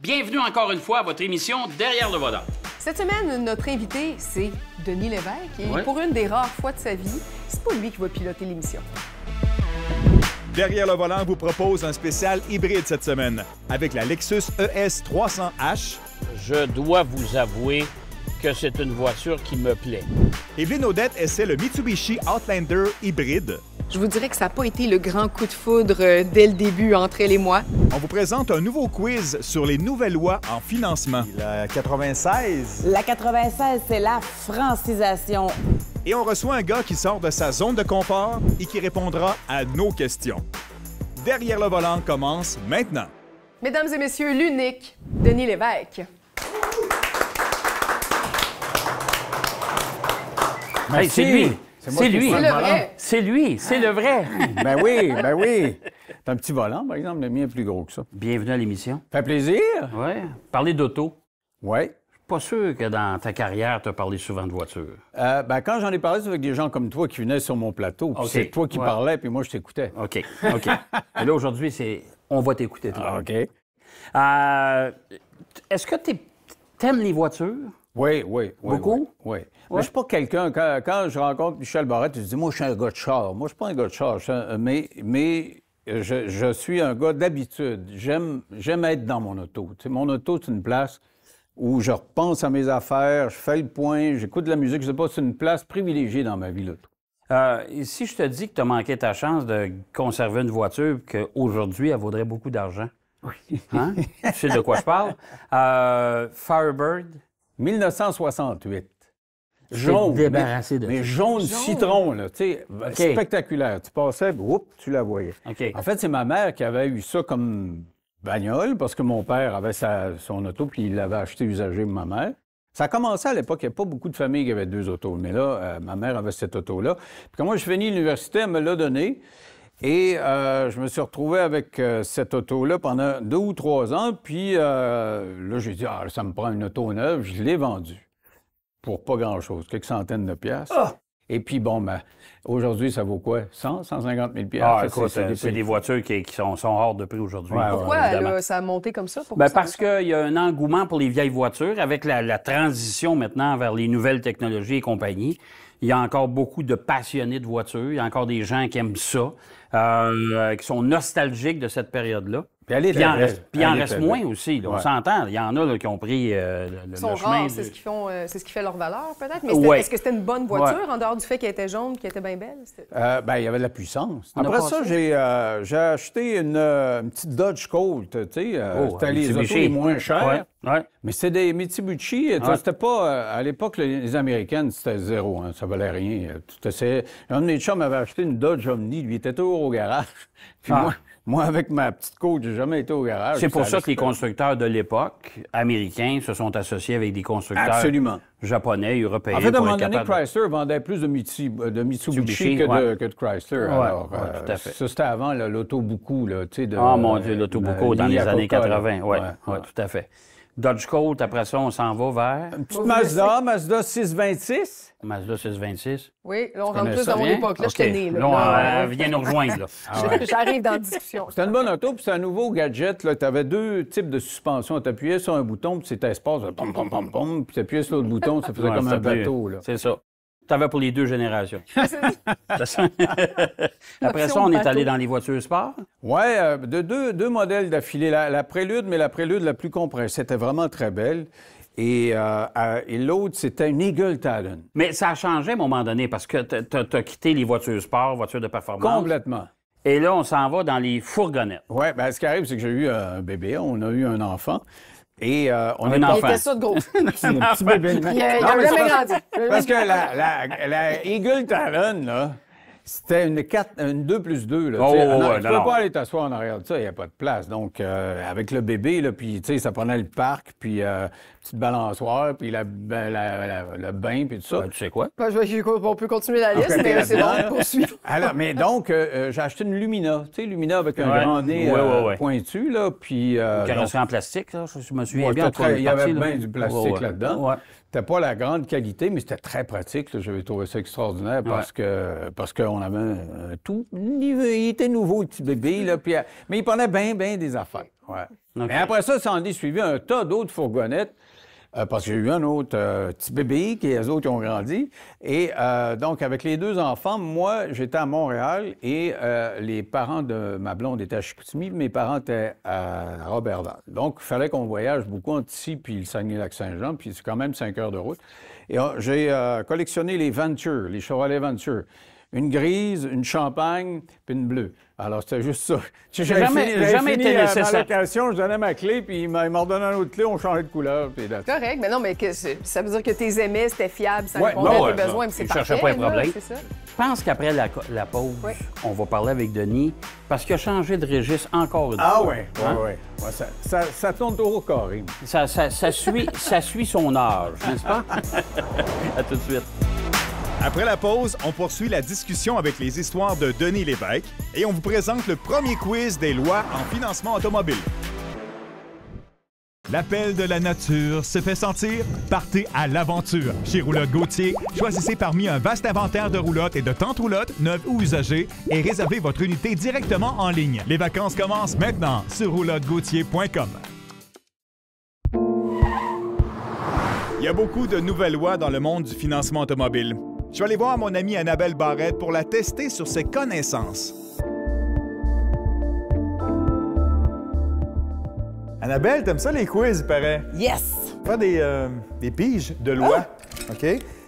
Bienvenue encore une fois à votre émission Derrière le volant. Cette semaine, notre invité, c'est Denis Lévesque. Et pour une des rares fois de sa vie, c'est pas lui qui va piloter l'émission. Derrière le volant vous propose un spécial hybride cette semaine avec la Lexus ES 300H. Je dois vous avouer que c'est une voiture qui me plaît. Evelyne Audette essaie le Mitsubishi Outlander hybride. Je vous dirais que ça n'a pas été le grand coup de foudre dès le début entre elle et moi. On vous présente un nouveau quiz sur les nouvelles lois en financement. La 96. La 96, c'est la francisation. Et on reçoit un gars qui sort de sa zone de confort et qui répondra à nos questions. Derrière le volant commence maintenant. Mesdames et messieurs, l'unique Denis Lévesque. Hey, c'est lui! C'est lui! C'est le vrai! C'est lui! C'est le vrai! Ben oui, ben oui. C'est un petit volant, par exemple. Le mien est plus gros que ça. Bienvenue à l'émission. Fait plaisir? Oui. Parler d'auto. Oui. Je suis pas sûr que dans ta carrière, tu as parlé souvent de voiture. Ben, quand j'en ai parlé, c'est avec des gens comme toi qui venaient sur mon plateau. Puis c'est toi qui parlais, puis moi, je t'écoutais. OK. OK. Et là, aujourd'hui, c'est on va t'écouter, toi. OK. Est-ce que tu aimes les voitures? Oui. Beaucoup? Oui. Mais je suis pas quelqu'un, quand je rencontre Michel Barrette, je dis, moi, je suis un gars de char. Moi, je suis pas un gars de char. Je suis un gars d'habitude. J'aime être dans mon auto. Tu sais, mon auto, c'est une place où je repense à mes affaires, je fais le point, j'écoute de la musique. Je sais pas, c'est une place privilégiée dans ma vie, l'auto. Si je te dis que tu as manqué ta chance de conserver une voiture qu'aujourd'hui, elle vaudrait beaucoup d'argent. Oui. Hein? Tu sais de quoi je parle? Firebird. 1968. Jaune. Débarrassé de mais jaune citron, là, tu sais, spectaculaire. Tu passais, oups, tu la voyais. Okay. En fait, c'est ma mère qui avait eu ça comme bagnole, parce que mon père avait son auto, puis il l'avait acheté usagé pour ma mère. Ça a commencé à l'époque, il n'y avait pas beaucoup de familles qui avaient deux autos, mais là, ma mère avait cette auto-là. Puis quand moi, je finis l'université, elle me l'a donnée. Et je me suis retrouvé avec cette auto-là pendant 2 ou 3 ans. Puis là, j'ai dit, ça me prend une auto neuve. Je l'ai vendue pour pas grand-chose, quelques centaines de piastres. Ah! Et puis, bon, aujourd'hui, ça vaut quoi? 100, 150 000 piastres? Ah, écoute, c'est des voitures qui sont hors de prix aujourd'hui. Ouais, pourquoi là, ça a monté comme ça? Parce qu'il y a un engouement pour les vieilles voitures. Avec la transition maintenant vers les nouvelles technologies et compagnie, il y a encore beaucoup de passionnés de voitures. Il y a encore des gens qui aiment ça, qui sont nostalgiques de cette période-là. Puis il en reste moins aussi. Là, on s'entend. Il y en a là, qui ont pris le sont chemin. Rares, c'est ce qui fait leur valeur, peut-être. Mais est-ce que c'était une bonne voiture, en dehors du fait qu'elle était jaune, qu'elle était bien belle? Il y avait de la puissance. Après ça, j'ai acheté une petite Dodge Colt. C'était les autos les moins chers. Ouais. Mais c'était des Mitsubishi. C'était pas... à l'époque, les Américaines, c'était zéro. Hein, ça valait rien. Un de mes chums avait acheté une Dodge Omni. Lui, il était toujours au garage. Puis moi, avec ma petite Colt, j'ai jamais été au garage. C'est pour ça que les constructeurs de l'époque, américains, se sont associés avec des constructeurs japonais, européens. En fait, à un moment donné, Chrysler vendait plus de Mitsubishi que de Chrysler. Tout à fait. Ça, c'était avant l'auto beaucoup. Mon Dieu, l'auto beaucoup dans les années 80. Oui, tout à fait. Dodge Colt, après ça, on s'en va vers... Une petite Mazda 626. Mazda 626. Oui, là, on rentre plus dans mon époque. Là, je t'ai né. Là, viens nous rejoindre. Là. J'arrive dans la discussion. C'était une bonne auto, puis c'est un nouveau gadget. Tu avais 2 types de suspension. Tu appuyais sur un bouton, puis c'était espace, pom, pom, pom, pom, puis tu appuyais sur l'autre bouton, ça faisait comme un bateau. C'est ça. Tu avais pour les 2 générations. Après ça, on est allé dans les voitures sport. Oui, deux modèles d'affilée. La Prélude, mais la Prélude la plus compressée. C'était vraiment très belle. Et l'autre, c'était une Eagle Talon. Mais ça a changé à un moment donné parce que tu as quitté les voitures sport, voitures de performance. Complètement. Et là, on s'en va dans les fourgonnettes. Oui, ce qui arrive, c'est que j'ai eu un bébé, on a eu un enfant. Et on Il était ça de gros. C'est un petit bébé. Il a jamais grandi. Parce que la Eagle Talon, là, c'était une 2+2. Là, tu peux pas aller t'asseoir en arrière de ça, il n'y a pas de place. Donc, avec le bébé, là, puis ça prenait le parc, puis petite balançoire, puis le bain, puis tout ça. Tu sais quoi? On peut continuer la liste, mais c'est bon, on poursuit. Alors, mais donc, j'ai acheté une Lumina. Tu sais, Lumina avec un grand nez pointu, là, puis... carrosserie en plastique, là, je me souviens bien. Il y avait bien du plastique là-dedans. Ouais. C'était pas la grande qualité, mais c'était très pratique. J'avais trouvé ça extraordinaire parce qu'on on avait un tout. Il était nouveau, le petit bébé, là, puis, mais il prenait bien des affaires. Ouais. Mais après ça en est suivi un tas d'autres fourgonnettes. Parce que j'ai eu un autre petit bébé, qui les autres qui ont grandi. Et donc, avec les 2 enfants, moi, j'étais à Montréal et les parents de ma blonde étaient à Chicoutimi, mes parents étaient à Roberval. Donc, il fallait qu'on voyage beaucoup entre ici puis le Saguenay-Lac-Saint-Jean, puis c'est quand même 5 heures de route. Et j'ai collectionné les Venture, les Chevrolet Venture. Une grise, une champagne, puis une bleue. Alors, c'était juste ça. J'avais jamais été nécessaire. Ma location, je donnais ma clé, puis il m'a redonné une autre clé, on changeait de couleur. Puis correct, mais non, mais ça veut dire que tes aimais, c'était fiable, ça répondait à tes besoins, mais c'est parfait. Je cherchais pas un problème. C'est ça. Je pense qu'après la pause, on va parler avec Denis, parce qu'il a changé de registre encore une fois. Ah oui. Ça tourne toujours carré. Ça suit son âge, n'est-ce pas? À tout de suite. Après la pause, on poursuit la discussion avec les histoires de Denis Lévesque et on vous présente le premier quiz des lois en financement automobile. L'appel de la nature se fait sentir? Partez à l'aventure. Chez Roulotte Gauthier, choisissez parmi un vaste inventaire de roulottes et de tentes roulottes, neuves ou usagées, et réservez votre unité directement en ligne. Les vacances commencent maintenant sur roulottgauthier.com. Il y a beaucoup de nouvelles lois dans le monde du financement automobile. Je vais aller voir mon amie Annabelle Barrette pour la tester sur ses connaissances. Annabelle, t'aimes ça les quiz, il paraît? Yes! Faire des piges de loi, OK?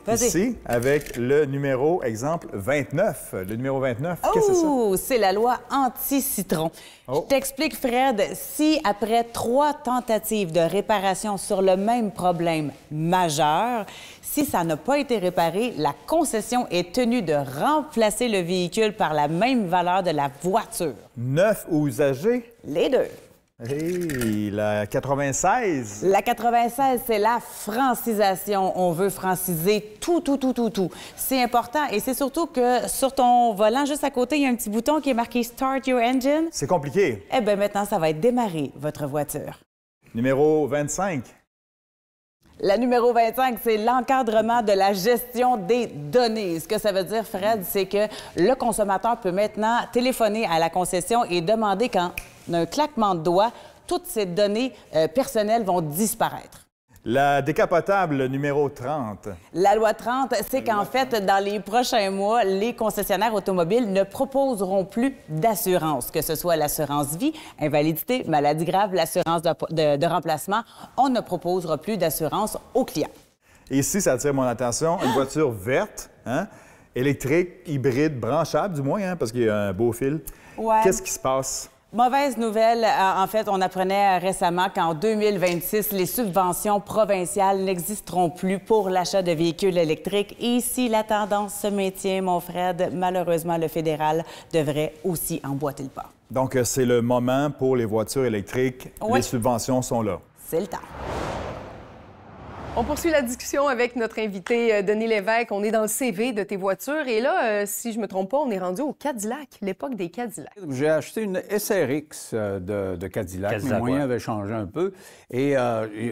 Ici, avec le numéro, exemple, 29. Le numéro 29, qu'est-ce que c'est ça? Oh, c'est la loi anti-citron. Je t'explique, Fred, si après 3 tentatives de réparation sur le même problème majeur, si ça n'a pas été réparé, la concession est tenue de remplacer le véhicule par la même valeur de la voiture. Neuf ou usagé? Les deux. Hey, la 96. La 96, c'est la francisation. On veut franciser tout. C'est important et c'est surtout que sur ton volant, juste à côté, il y a un petit bouton qui est marqué « Start your engine ». C'est compliqué. Eh bien, maintenant, ça va être « Démarrer votre voiture ». Numéro 25. La numéro 25, c'est l'encadrement de la gestion des données. Ce que ça veut dire, Fred, c'est que le consommateur peut maintenant téléphoner à la concession et demander qu'en un claquement de doigts, toutes ces données personnelles vont disparaître. La décapotable numéro 30. La loi 30, c'est qu'en fait, dans les prochains mois, les concessionnaires automobiles ne proposeront plus d'assurance, que ce soit l'assurance vie, invalidité, maladie grave, l'assurance de remplacement. On ne proposera plus d'assurance aux clients. Et ici, ça attire mon attention, une voiture verte, hein? Électrique, hybride, branchable du moins, hein? Parce qu'il y a un beau fil. Ouais. Qu'est-ce qui se passe? Mauvaise nouvelle. En fait, on apprenait récemment qu'en 2026, les subventions provinciales n'existeront plus pour l'achat de véhicules électriques. Et si la tendance se maintient, mon Fred, malheureusement, le fédéral devrait aussi emboîter le pas. Donc, c'est le moment pour les voitures électriques. Oui. Les subventions sont là. C'est le temps. On poursuit la discussion avec notre invité Denis Lévesque. On est dans le CV de tes voitures. Et là, si je ne me trompe pas, on est rendu au Cadillac, l'époque des Cadillacs. J'ai acheté une SRX de Cadillac. Mes moyens avaient changé un peu. Et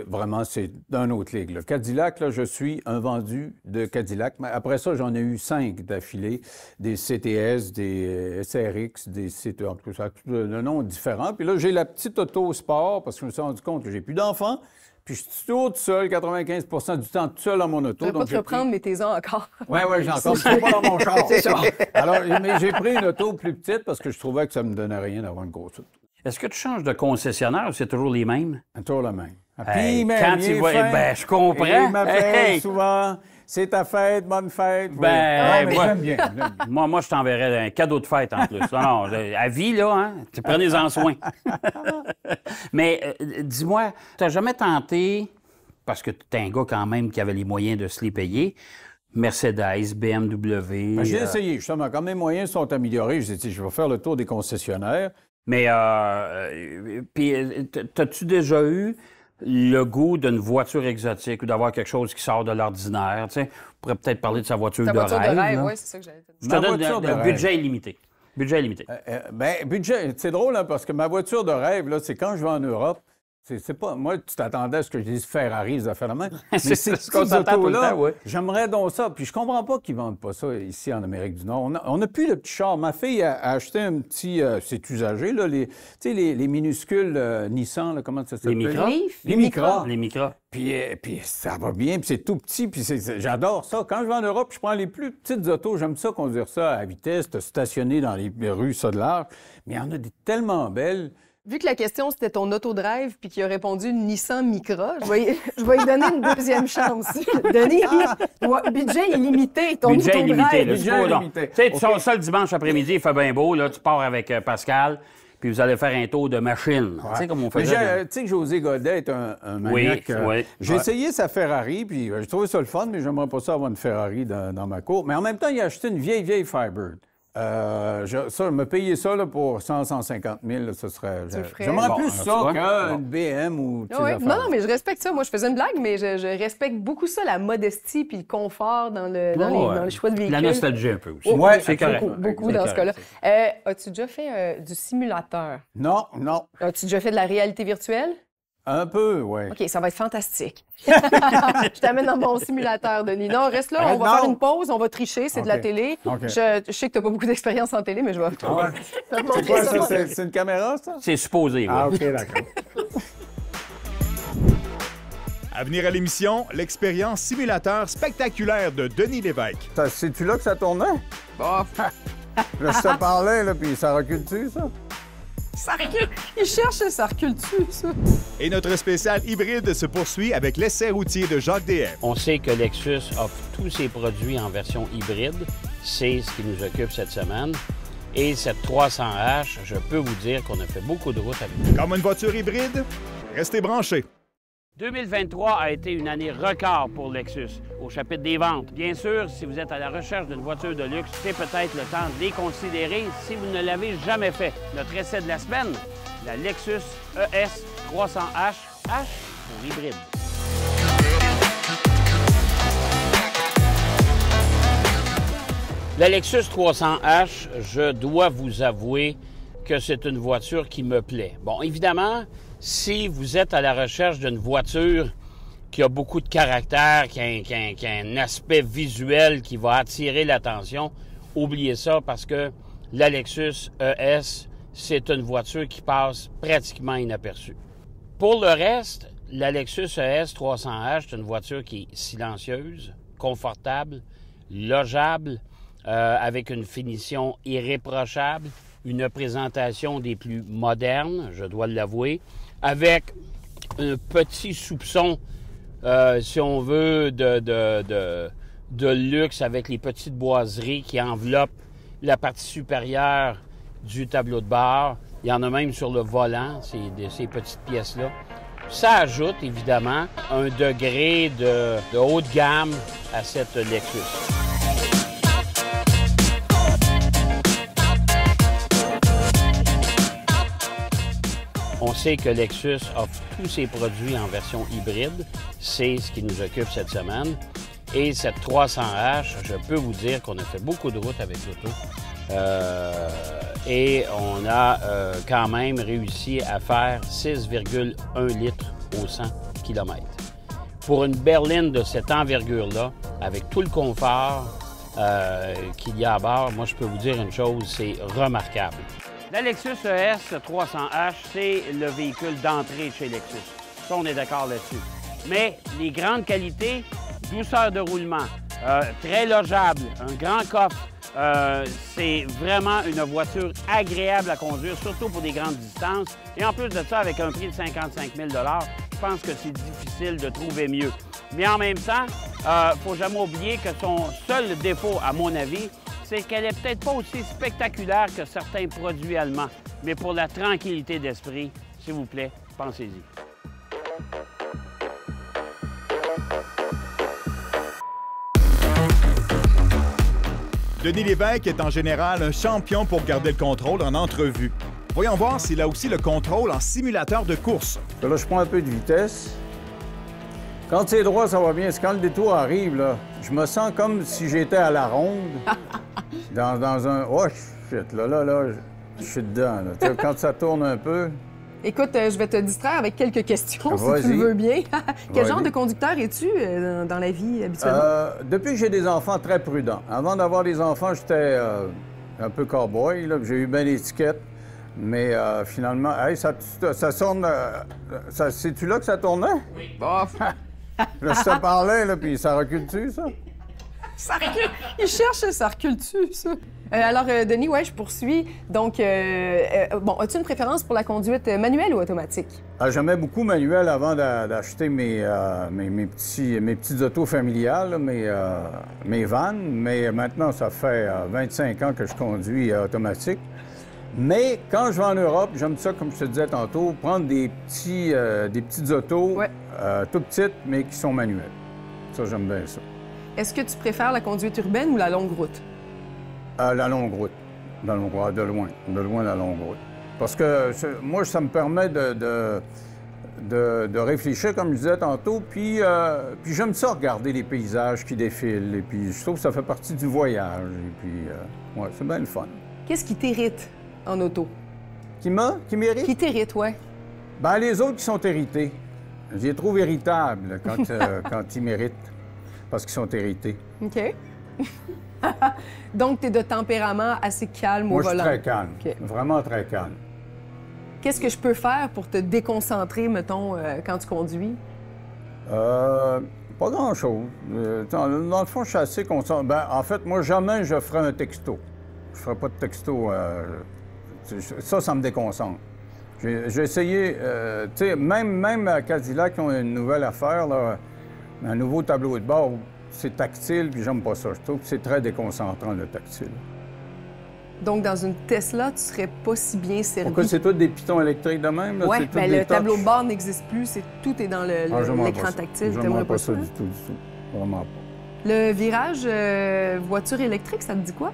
vraiment, c'est d'un autre ligue. Le Cadillac, là, je suis un vendu de Cadillac. Mais après ça, j'en ai eu 5 d'affilée. Des CTS, des SRX, des CT, en tout cas, de noms différents. Puis là, j'ai la petite auto sport parce que je me suis rendu compte que j'ai plus d'enfants. Puis je suis toujours tout seul, 95 du temps tout seul dans mon auto. Je ne vais pas te reprendre, mais t'es-en encore. Oui, j'ai encore. Je suis pas dans mon char. C'est ça. Alors, mais j'ai pris une auto plus petite parce que je trouvais que ça me donnait rien d'avoir une grosse auto. Est-ce que tu changes de concessionnaire ou c'est toujours les mêmes? Toujours le même. Hey, quand tu vois, je comprends. Il m'appelle souvent. C'est ta fête, bonne fête. Ben, oui. moi, j'aime bien. Moi, je t'enverrais un cadeau de fête en plus. Non, à vie, là, hein? Prenez-en soin. Mais dis-moi, t'as jamais tenté, parce que t'es un gars quand même qui avait les moyens de se les payer, Mercedes, BMW... Ben, j'ai essayé, justement. Quand mes moyens sont améliorés, j'ai dit, je vais faire le tour des concessionnaires. Mais, puis, t'as-tu déjà eu le goût d'une voiture exotique ou d'avoir quelque chose qui sort de l'ordinaire? Tu sais, on pourrait peut-être parler de sa voiture de rêve. Ta voiture de rêve, oui, c'est ça que j'allais te dire. Je te donne le budget illimité. Budget illimité. Budget, c'est drôle, hein, parce que ma voiture de rêve, là, c'est quand je vais en Europe, C'est pas... Moi, tu t'attendais à ce que je dise Ferrari, ça fait la main. Mais C'est ces ce qu'on petites s'attend tout le autos-là, temps, ouais. j'aimerais donc ça. Puis je comprends pas qu'ils vendent pas ça ici en Amérique du Nord. On n'a plus le petit char. Ma fille a acheté un petit... c'est usagé, là, tu sais, les minuscules Nissan, là, comment ça s'appelle? Les Micra? Les Micra. Les Micra. Puis ça va bien, puis c'est tout petit, puis j'adore ça. Quand je vais en Europe, je prends les plus petites autos. J'aime ça conduire ça à vitesse, te stationner dans les rues, ça de l'art. Mais il y en a des tellement belles. Vu que la question, c'était ton autodrive, puis qu'il a répondu Nissan Micra, je vais lui donner une deuxième chance. Denis, budget illimité, ton Budget autodrive. illimité, là, Budget c'est pas long. illimité. Tu sais, tu sors ça le dimanche après-midi, il fait bien beau, là, tu pars avec Pascal, puis vous allez faire un tour de machine. Tu sais, comme on Mais faisait. tu sais que José Godet est un maniaque. oui. J'ai essayé sa Ferrari, puis j'ai trouvé ça le fun, mais j'aimerais pas ça avoir une Ferrari dans ma cour. Mais en même temps, il a acheté une vieille Firebird. Me payer ça là, pour 150 000, là, ce serait... J'aimerais Bon, plus tu ça vois. qu'une BM ou... Ah ouais. Non, mais je respecte ça. Moi, je faisais une blague, mais je respecte beaucoup ça, la modestie puis le confort dans le choix de véhicule. La nostalgie un peu aussi. Oh, ouais, c'est correct. Beaucoup C'est dans ce correct. cas-là. As-tu déjà fait du simulateur? Non. As-tu déjà fait de la réalité virtuelle? Un peu, oui. OK, ça va être fantastique. Je t'amène dans mon simulateur, Denis. Non, reste là, on va faire une pause, on va tricher, c'est de la OK. télé. OK. Je sais que tu n'as pas beaucoup d'expérience en télé, mais je vais te montrer C'est quoi, ça. ça? C'est une caméra, ça? C'est supposé, oui. Ah, OK, d'accord. À venir à l'émission, l'expérience simulateur spectaculaire de Denis Lévesque. C'est-tu là que ça tournait? Bon, Là, je te parlais, là, puis ça recule-tu, ça? ça recule. Il cherche, ça recule-tu, ça? Et notre spécial hybride se poursuit avec l'essai routier de Jacques DM. On sait que Lexus offre tous ses produits en version hybride. C'est ce qui nous occupe cette semaine. Et cette 300H, je peux vous dire qu'on a fait beaucoup de routes avec. Comme une voiture hybride, restez branchés. 2023 a été une année record pour Lexus au chapitre des ventes. Bien sûr, si vous êtes à la recherche d'une voiture de luxe, c'est peut-être le temps de les considérer si vous ne l'avez jamais fait. Notre essai de la semaine, la Lexus ES 300H, H pour hybride. La Lexus 300H, je dois vous avouer que c'est une voiture qui me plaît. Bon, évidemment, si vous êtes à la recherche d'une voiture qui a beaucoup de caractère, qui a un aspect visuel qui va attirer l'attention, oubliez ça parce que la Lexus ES, c'est une voiture qui passe pratiquement inaperçue. Pour le reste, la Lexus ES 300H, c'est une voiture qui est silencieuse, confortable, logeable, avec une finition irréprochable, une présentation des plus modernes, je dois l'avouer, avec un petit soupçon, si on veut, de luxe avec les petites boiseries qui enveloppent la partie supérieure du tableau de bord. Il y en a même sur le volant, ces petites pièces-là. Ça ajoute, évidemment, un degré de haut de gamme à cette Lexus. On sait que Lexus offre tous ses produits en version hybride. C'est ce qui nous occupe cette semaine. Et cette 300H, je peux vous dire qu'on a fait beaucoup de routes avec l'auto. Et on a quand même réussi à faire 6,1 litres au 100 km. Pour une berline de cette envergure-là, avec tout le confort qu'il y a à bord, moi, je peux vous dire une chose, c'est remarquable. La Lexus ES 300H, c'est le véhicule d'entrée chez Lexus. Ça, on est d'accord là-dessus. Mais les grandes qualités, douceur de roulement, très logeable, un grand coffre, c'est vraiment une voiture agréable à conduire, surtout pour des grandes distances. Et en plus de ça, avec un prix de 55 000 je pense que c'est difficile de trouver mieux. Mais en même temps, il ne faut jamais oublier que son seul défaut, à mon avis, c'est qu'elle n'est peut-être pas aussi spectaculaire que certains produits allemands. Mais pour la tranquillité d'esprit, s'il vous plaît, pensez-y. Denis Lévesque est en général un champion pour garder le contrôle en entrevue. Voyons voir s'il a aussi le contrôle en simulateur de course. Là, je prends un peu de vitesse. Quand c'est droit, ça va bien. C'est quand le détour arrive, là, je me sens comme si j'étais à la ronde. dans un... Oh, shit, là, je suis dedans. Là. Quand ça tourne un peu, Écoute, je vais te distraire avec quelques questions, si Vas-y. tu le veux bien. Quel genre Vas-y. de conducteur es-tu dans la vie habituellement? Depuis que j'ai des enfants, très prudent. Avant d'avoir des enfants, j'étais un peu cow-boy, là, puis j'ai eu bien l'étiquette. Mais finalement, hey, ça sonne... c'est-tu là que ça tournait? Oui. Bof. Là, je te parlais, là, puis ça recule-tu, ça? Ça recule. Il cherche, ça recule-tu, ça? Alors, Denis, ouais, je poursuis. Donc, bon, as-tu une préférence pour la conduite manuelle ou automatique? J'aimais beaucoup manuel avant d'acheter mes petites autos familiales, là, mes vannes. Mais maintenant, ça fait 25 ans que je conduis automatique. Mais quand je vais en Europe, j'aime ça, comme je te disais tantôt, prendre des petites autos Ouais. tout petites, mais qui sont manuelles. Ça, j'aime bien ça. Est-ce que tu préfères la conduite urbaine ou la longue route? La longue route. De loin, la longue route. Parce que moi, ça me permet de réfléchir, comme je disais tantôt, puis j'aime ça regarder les paysages qui défilent, et puis je trouve que ça fait partie du voyage, et puis, ouais, c'est bien le fun. Qu'est-ce qui t'irrite en auto? Qui m'irrite? Qui t'irrite, ouais. Ben, les autres qui sont irrités. Je les trouve irritables quand ils m'irritent, parce qu'ils sont irrités. OK. Donc, tu es de tempérament assez calme Moi, au je suis volant. très calme. OK. Vraiment très calme. Qu'est-ce que je peux faire pour te déconcentrer, mettons, quand tu conduis? Pas grand-chose. Dans le fond, je suis assez concentré. Ben, en fait, moi, jamais je ferai un texto. Je ferai pas de texto. Ça me déconcentre. J'ai essayé, tu sais, même à Cadillac, qui ont une nouvelle affaire, là, un nouveau tableau de bord, c'est tactile, puis j'aime pas ça. Je trouve que c'est très déconcentrant, le tactile. Donc, dans une Tesla, tu serais pas si bien servi. Pourquoi c'est tout des pitons électriques de même? Oui, bien le tableau de bord n'existe plus, tout est dans l'écran tactile. Je T'aimerais pas ça du tout. Vraiment pas. Le virage voiture électrique, ça te dit quoi?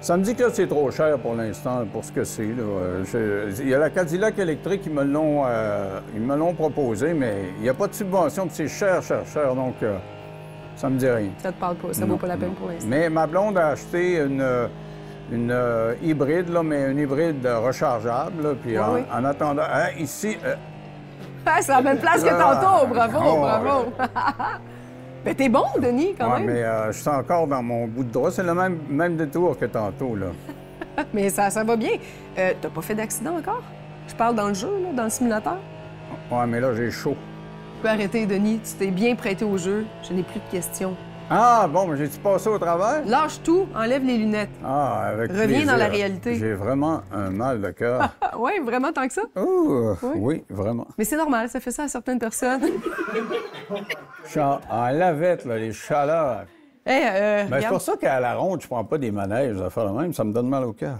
Ça me dit que c'est trop cher pour l'instant, pour ce que c'est. Il y a la Cadillac électrique, ils me l'ont proposé, mais il n'y a pas de subvention, puis c'est cher, donc ça me dit rien. Ça te parle pas, ça vaut pas la peine pour l'instant. Mais ma blonde a acheté une hybride, là, mais une hybride rechargeable, là, puis Oui. en attendant... Hein, ici... Ah, c'est la même place que tantôt, bravo, Oh, bravo! Mais t'es bon, Denis, quand Ouais, même. mais je suis encore dans mon bout de droit. C'est le même détour que tantôt, là. Mais ça va bien. T'as pas fait d'accident encore? Je parle dans le jeu, là, dans le simulateur. Ouais, mais là, j'ai chaud. Tu peux arrêter, Denis. Tu t'es bien prêté au jeu. Je n'ai plus de questions. Ah, bon, mais j'ai-tu passé au travers? Lâche tout, enlève les lunettes. Ah, avec Reviens plaisir. dans la réalité. J'ai vraiment un mal de cœur. Ah, ouais, vraiment tant que ça? Oui, vraiment. Mais c'est normal, ça fait ça à certaines personnes. Je suis en lavette, là, les chaleurs. Hey, Ben, c'est regarde, pour ça qu'à la ronde, je prends pas des manèges à faire le même. Ça me donne mal au cœur.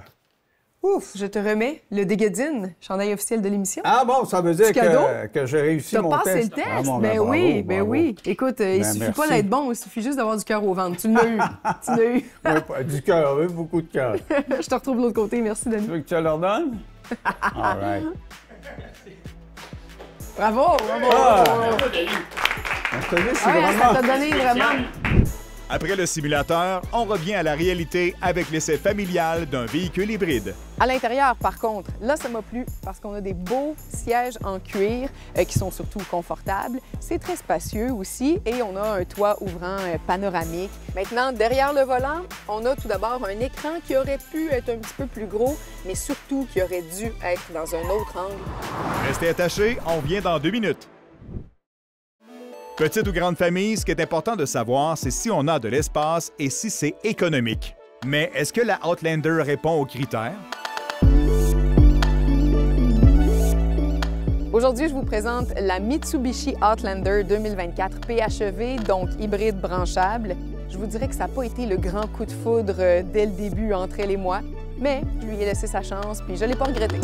ouf, je te remets le Dégadine, chandail officiel de l'émission. Ah bon, ça veut dire Petit cadeau? que j'ai réussi T'as mon passé test. le test? Ah, bon, ben bravo, oui, bravo. Écoute, il suffit merci. pas d'être bon, il suffit juste d'avoir du cœur au ventre. Tu l'as eu. Tu l'as eu. Oui, du cœur, oui, beaucoup de cœur. Je te retrouve de l'autre côté. Merci, Denis. Tu veux que tu leur donnes? All right. Bravo, bravo. Ah! Je te dis, c'est Ouais, vraiment... ça t'a donné vraiment... Après le simulateur, on revient à la réalité avec l'essai familial d'un véhicule hybride. À l'intérieur, par contre, là, ça m'a plu parce qu'on a des beaux sièges en cuir qui sont surtout confortables. C'est très spacieux aussi et on a un toit ouvrant panoramique. Maintenant, derrière le volant, on a tout d'abord un écran qui aurait pu être un petit peu plus gros, mais surtout qui aurait dû être dans un autre angle. Restez attachés, on revient dans 2 minutes. Petite ou grande famille, ce qui est important de savoir, c'est si on a de l'espace et si c'est économique. Mais est-ce que la Outlander répond aux critères? Aujourd'hui, je vous présente la Mitsubishi Outlander 2024 PHEV, donc hybride branchable. Je vous dirais que ça n'a pas été le grand coup de foudre dès le début entre elle et moi, mais je lui ai laissé sa chance puis je ne l'ai pas regretté.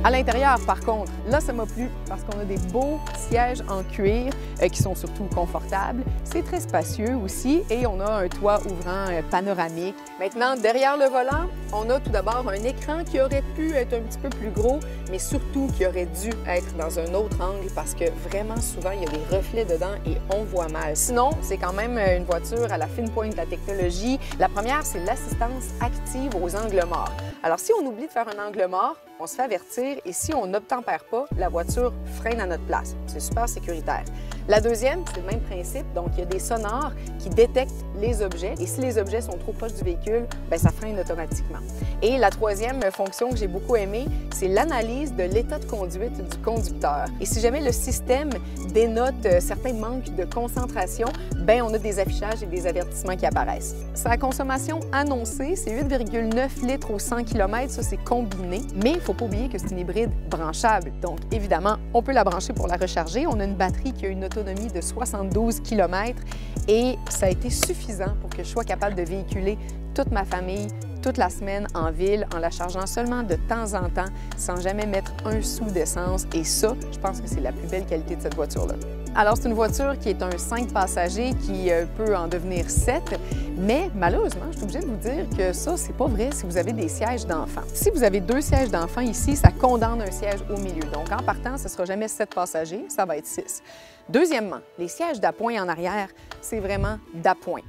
À l'intérieur, par contre, là, ça m'a plu parce qu'on a des beaux sièges en cuir qui sont surtout confortables. C'est très spacieux aussi et on a un toit ouvrant panoramique. Maintenant, derrière le volant, on a tout d'abord un écran qui aurait pu être un petit peu plus gros, mais surtout qui aurait dû être dans un autre angle parce que vraiment souvent, il y a des reflets dedans et on voit mal. Sinon, c'est quand même une voiture à la fine pointe de la technologie. La première, c'est l'assistance active aux angles morts. Alors, si on oublie de faire un angle mort, on se fait avertir et si on n'obtempère pas, la voiture freine à notre place. C'est super sécuritaire. La deuxième, c'est le même principe. Donc, il y a des sonars qui détectent les objets et si les objets sont trop proches du véhicule, bien, ça freine automatiquement. Et la troisième fonction que j'ai beaucoup aimée, c'est l'analyse de l'état de conduite du conducteur. Et si jamais le système dénote certains manques de concentration, bien, on a des affichages et des avertissements qui apparaissent. Sa consommation annoncée, c'est 8,9 litres au 100 km. Ça, c'est combiné. Mais il ne faut pas oublier que c'est une hybride branchable. Donc, évidemment, on peut la brancher pour la recharger. On a une batterie qui a une autonomie de 72 km et ça a été suffisant pour que je sois capable de véhiculer toute ma famille toute la semaine en ville en la chargeant seulement de temps en temps sans jamais mettre un sou d'essence. Et ça, je pense que c'est la plus belle qualité de cette voiture-là. Alors, c'est une voiture qui est un 5 passagers qui peut en devenir 7, mais malheureusement, je suis obligée de vous dire que ça, c'est pas vrai si vous avez des sièges d'enfants. Si vous avez 2 sièges d'enfants ici, ça condamne un siège au milieu. Donc, en partant, ce ne sera jamais 7 passagers, ça va être 6. Deuxièmement, les sièges d'appoint en arrière, c'est vraiment d'appoint.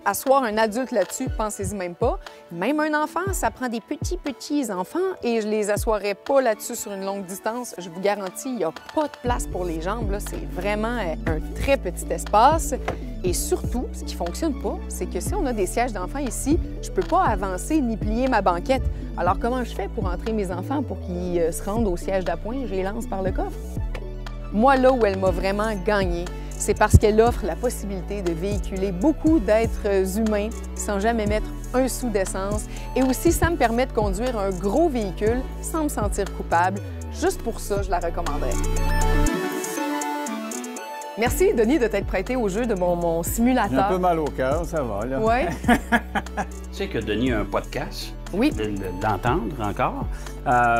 Asseoir un adulte là-dessus, pensez-y même pas. Même un enfant, ça prend des petits enfants et je les assoirais pas là-dessus sur une longue distance. Je vous garantis, il n'y a pas de place pour les jambes. C'est vraiment un très petit espace. Et surtout, ce qui ne fonctionne pas, c'est que si on a des sièges d'enfants ici, je ne peux pas avancer ni plier ma banquette. Alors, comment je fais pour entrer mes enfants pour qu'ils se rendent au siège d'appoint? Je les lance par le coffre. Moi, là où elle m'a vraiment gagné, c'est parce qu'elle offre la possibilité de véhiculer beaucoup d'êtres humains sans jamais mettre un sou d'essence. Et aussi, ça me permet de conduire un gros véhicule sans me sentir coupable. Juste pour ça, je la recommanderais. Merci, Denis, de t'être prêté au jeu de mon simulateur. J'ai un peu mal au cœur, ça va, là. Oui. Tu sais que Denis a un podcast. Oui. D'entendre encore.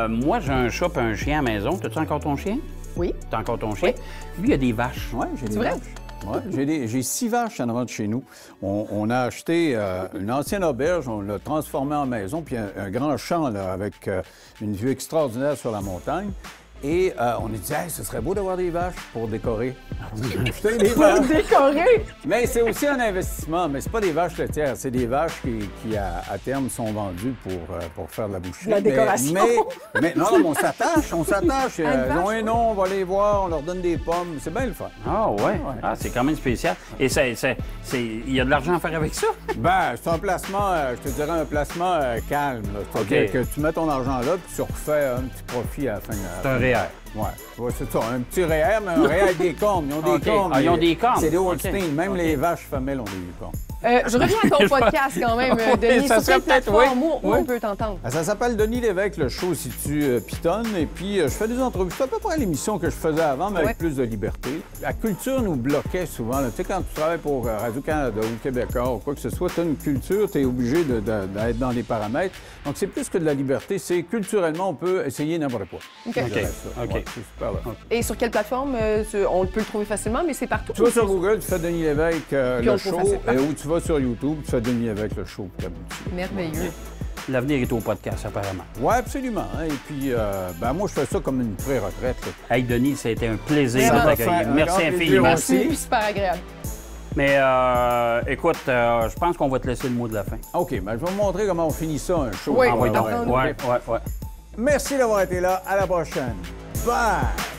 Moi, j'ai un chat et un chien à la maison. T'as-tu encore ton chien? Oui. T'as encore ton chien? Oui. Lui, il y a des vaches. Oui, j'ai des vrai? vaches. Ouais, j'ai 6 vaches en avant de chez nous. On a acheté une ancienne auberge, on l'a transformée en maison, puis un grand champ là, avec une vue extraordinaire sur la montagne. Et on a dit, hey, ce serait beau d'avoir des vaches pour décorer. Acheter des vaches. Pour décorer! Mais c'est aussi un investissement. Mais c'est pas des vaches laitières, c'est des vaches qui à terme, sont vendues pour faire de la boucherie. La décoration. Mais non, on s'attache. Ils ont un nom, on va les voir, on leur donne des pommes. C'est bien le fun. Ah ouais? Ah, c'est quand même spécial. Et il y a de l'argent à faire avec ça? Ben, c'est un placement, je te dirais un placement calme. C'est-à-dire que tu mets ton argent là, puis tu refais un petit profit à la fin de C'est un réel. Oui, c'est ça. Un petit REER, mais un REER avec des cornes. Ils ont des cornes. Ah, ils ont des cornes. C'est des Holstein. Même les vaches femelles ont des cornes. Je reviens à ton podcast quand même, Denis. ça Sur serait quelle peut-être, plateforme oui. où on peut t'entendre? Ça s'appelle Denis Lévesque, le show si tu pitonnes. Et puis, je fais des entrevues. C'est à peu près l'émission que je faisais avant, mais avec plus de liberté. La culture nous bloquait souvent. Tu sais, quand tu travailles pour Radio-Canada ou Québécois ou quoi que ce soit, tu as une culture, tu es obligé d'être dans des paramètres. Donc, c'est plus que de la liberté. C'est culturellement, on peut essayer n'importe quoi. OK. OK. Ouais, c'est super là. Et sur quelle plateforme? On peut le trouver facilement, mais c'est partout. Tu vas sur Google, tu fais Denis Lévesque, Puis on le le show, trouve facilement. ou tu vas sur YouTube, tu fais Denis Lévesque, le show. Merveilleux. L'avenir est au podcast, apparemment. Oui, absolument. Et puis, moi, je fais ça comme une pré-retraite. Là. Hey, Denis, ça a été un plaisir de Vraiment. t'accueillir. Merci Un grand infiniment. plaisir Merci, super agréable. Mais écoute, je pense qu'on va te laisser le mot de la fin. OK, je vais vous montrer comment on finit ça, un show. Oui, Ah, ouais, donc. entendu. Ouais. Merci d'avoir été là. À la prochaine. Bye!